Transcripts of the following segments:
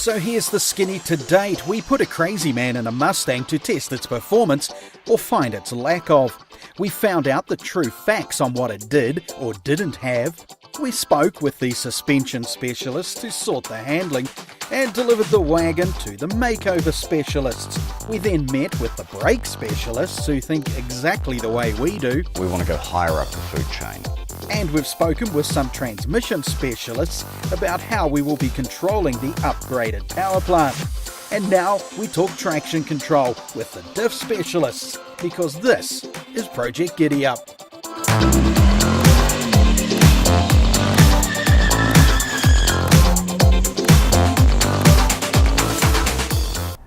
So here's the skinny to date. We put a crazy man in a Mustang to test its performance or find its lack of. We found out the true facts on what it did or didn't have. We spoke with the suspension specialists to sort the handling and delivered the wagon to the makeover specialists. We then met with the brake specialists who think exactly the way we do. We want to go higher up the food chain. And we've spoken with some transmission specialists about how we will be controlling the upgraded power plant. And now we talk traction control with the diff specialists, because this is Project Giddy-Up.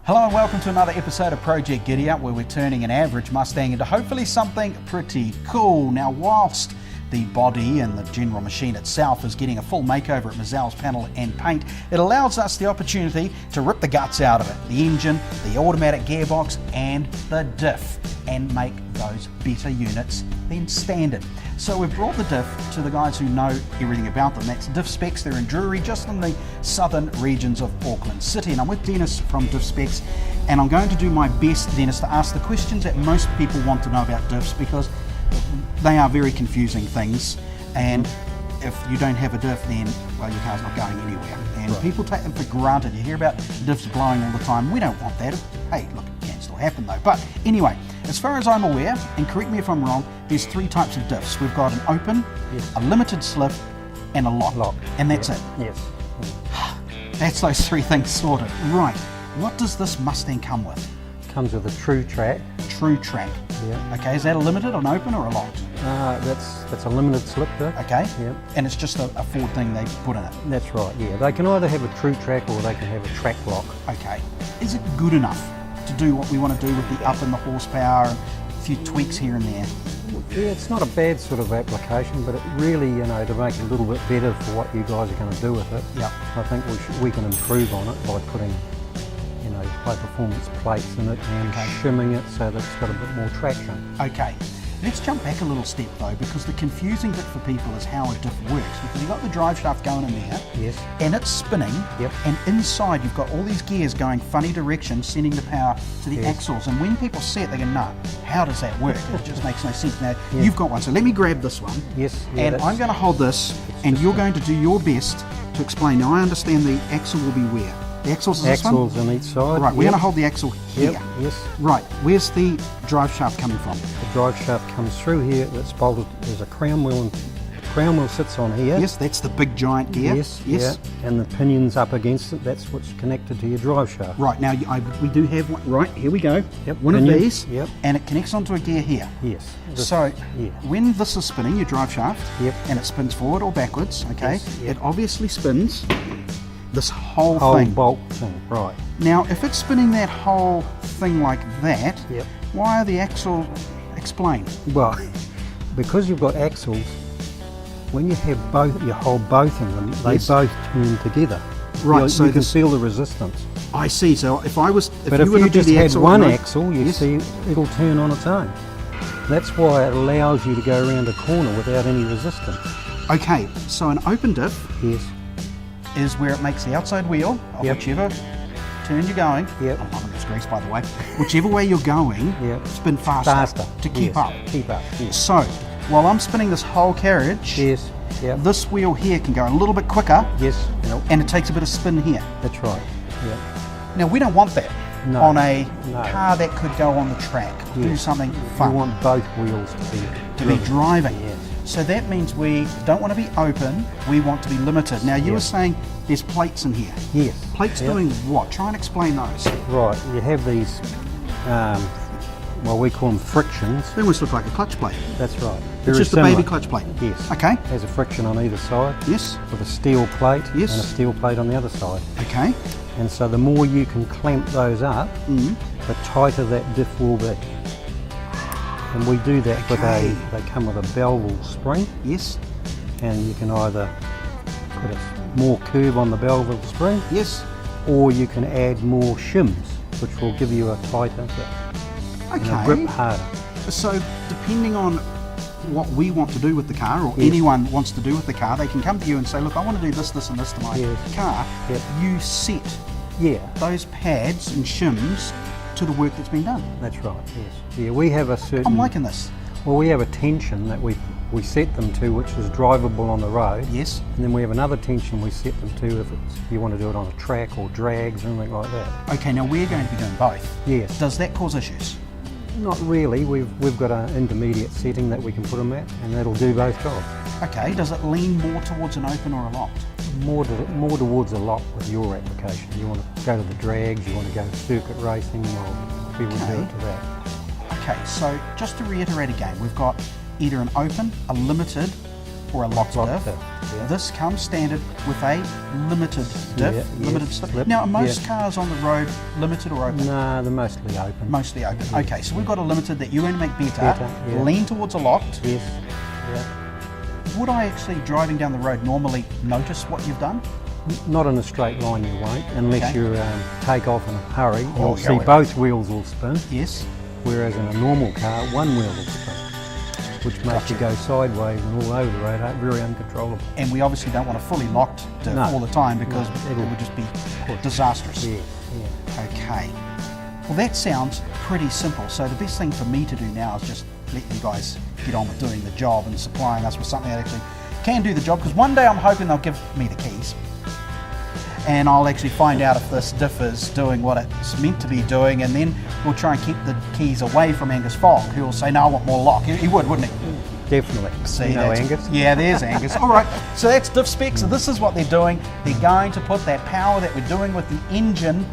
Hello and welcome to another episode of Project Giddy-Up, where we're turning an average Mustang into hopefully something pretty cool. Now, whilst the body and the general machine itself is getting a full makeover at Mazel's panel and paint, it allows us the opportunity to rip the guts out of it, the engine, the automatic gearbox and the diff, and make those better units than standard. So we've brought the diff to the guys who know everything about them. That's Diff Specs. They're in Drury, just in the southern regions of Auckland City. And I'm with Dennis from Diff Specs, and I'm going to do my best, Dennis, to ask the questions that most people want to know about diffs, because they are very confusing things, and if you don't have a diff, then, well, your car's not going anywhere. And right. People take them for granted. You hear about diffs blowing all the time. We don't want that. Hey, look, it can still happen though. But anyway, as far as I'm aware, and correct me if I'm wrong, there's three types of diffs. We've got an open, yes, a limited slip, and a lock. And that's it. Yes. That's those three things sorted. Right. What does this Mustang come with? Comes with a true track. True track. Yeah. Okay, is that a limited, an open, or a locked? That's a limited slip though. Okay. Yeah. And it's just a Ford thing they put in it. That's right. Yeah. They can either have a true track or they can have a track lock. Okay. Is it good enough to do what we want to do with the up and the horsepower and a few tweaks here and there? Yeah, it's not a bad sort of application, but it really, to make it a little bit better for what you guys are going to do with it. Yeah. I think we can improve on it by putting high performance plates in it and shimming it so that it's got a bit more traction. Okay, let's jump back a little step though, because the confusing bit for people is how a diff works, because you've got the drive shaft going in there, yes, and it's spinning, yep, and inside you've got all these gears going funny directions, sending the power to the yes, axles, and when people see it they go, no, how does that work? It just makes no sense. Now, yeah, you've got one, so let me grab this one, yes, yeah, and I'm going to hold this, and you're going to do your best to explain. Now, I understand the axle will be where? The axles is this one? Axles on each side. Right, we're going to hold the axle here. Yep, yes. Right, where's the drive shaft coming from? The drive shaft comes through here, that's bolted, there's a crown wheel, and the crown wheel sits on here. Yes, that's the big giant gear. Yes, yes. Yeah, and the pinion's up against it, that's what's connected to your drive shaft. Right, now we do have one, right, here we go. Yep. One of these, yep, and it connects onto a gear here. Yes. So, yeah, when this is spinning, your drive shaft, yep, and it spins forward or backwards, okay, yes, yep, it obviously spins this whole thing. bolt thing, right. Now, if it's spinning that whole thing like that, yep, why are the axles, explain? Well, because you've got axles, when you have both, you hold both of them, they yes, both turn together. Right, so you can feel the resistance. I see. So if I was, but if you just had one axle, you yes, see it'll turn on its own. That's why it allows you to go around a corner without any resistance. Okay, so an open diff, yes, is where it makes the outside wheel of yep, whichever turn you're going. Yep. I'm loving this grease, by the way. Whichever way you're going, yep, spin faster to keep yes, up. Keep up. Yes. So while I'm spinning this whole carriage, yes, yep, this wheel here can go a little bit quicker. Yes. Yep. And it takes a bit of spin here. That's right. Yep. Now we don't want that no, on a no, car that could go on the track. Yes. Do something fun. You want both wheels to be driving. Yes. So that means we don't want to be open, we want to be limited. Now you were saying there's plates in here. Yes. Plates yep, doing what? Try and explain those. Right, you have these, well, we call them frictions. They almost look like a clutch plate. That's right. It's just similar. a baby clutch plate. Yes. Okay. Has a friction on either side. Yes. With a steel plate. Yes. And a steel plate on the other side. Okay. And so the more you can clamp those up, the tighter that diff will be. And we do that with they come with a Belleville spring. Yes. And you can either put more curve on the Belleville spring. Yes. Or you can add more shims, which will give you a tighter grip. Okay. And a grip harder. So depending on what we want to do with the car, or yes, anyone wants to do with the car, they can come to you and say, look, I want to do this, this and this to my yes, car. yep, You set Yeah, those pads and shims to the work that's been done. that's right, yes. Yeah, we have a certain... I'm liking this. Well, we have a tension that we set them to, which is drivable on the road. Yes. And then we have another tension we set them to if you want to do it on a track or drags or anything like that. Okay, now we're going to be doing both. Yes. Does that cause issues? Not really. We've got an intermediate setting that we can put them at, and that'll do both jobs. Okay, does it lean more towards an open or a locked? More towards a lock with your application. You want to go to the drags, you want to go to circuit racing, well, we would do it to that. Okay, so just to reiterate again, we've got either an open, a limited, or a locked diff. Yeah. This comes standard with a limited diff, Yeah, limited yes, slip. slip, Now, are most yeah. cars on the road limited or open? No, they're mostly open. Mostly open. Okay, so we've got a limited that you're going to make better, Yeah. lean towards a locked. Yes. Yeah. Would I actually, driving down the road, normally notice what you've done? Not in a straight line you won't, unless Okay. you take off in a hurry. Oh, You'll yeah, see well. both wheels will spin, Yes. whereas in a normal car, one wheel will spin, which makes you go sideways and all over the road, very uncontrollable. And we obviously don't want a fully locked diff No. all the time because No, it would just be disastrous. Yeah, yeah. Okay. Well, that sounds pretty simple. So the best thing for me to do now is just let you guys get on with doing the job and supplying us with something that actually can do the job. Because one day I'm hoping they'll give me the keys, and I'll actually find out if this diff is doing what it's meant to be doing, and then we'll try and keep the keys away from Angus Fogg, who will say, no, I want more lock. He would, wouldn't he? Definitely. See, you know that's- Angus? Yeah, there's Angus. All right, so that's diff specs. So this is what they're doing. They're going to put that power that we're doing with the engine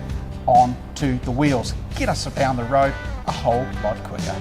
onto the wheels. Get us down the road a whole lot quicker.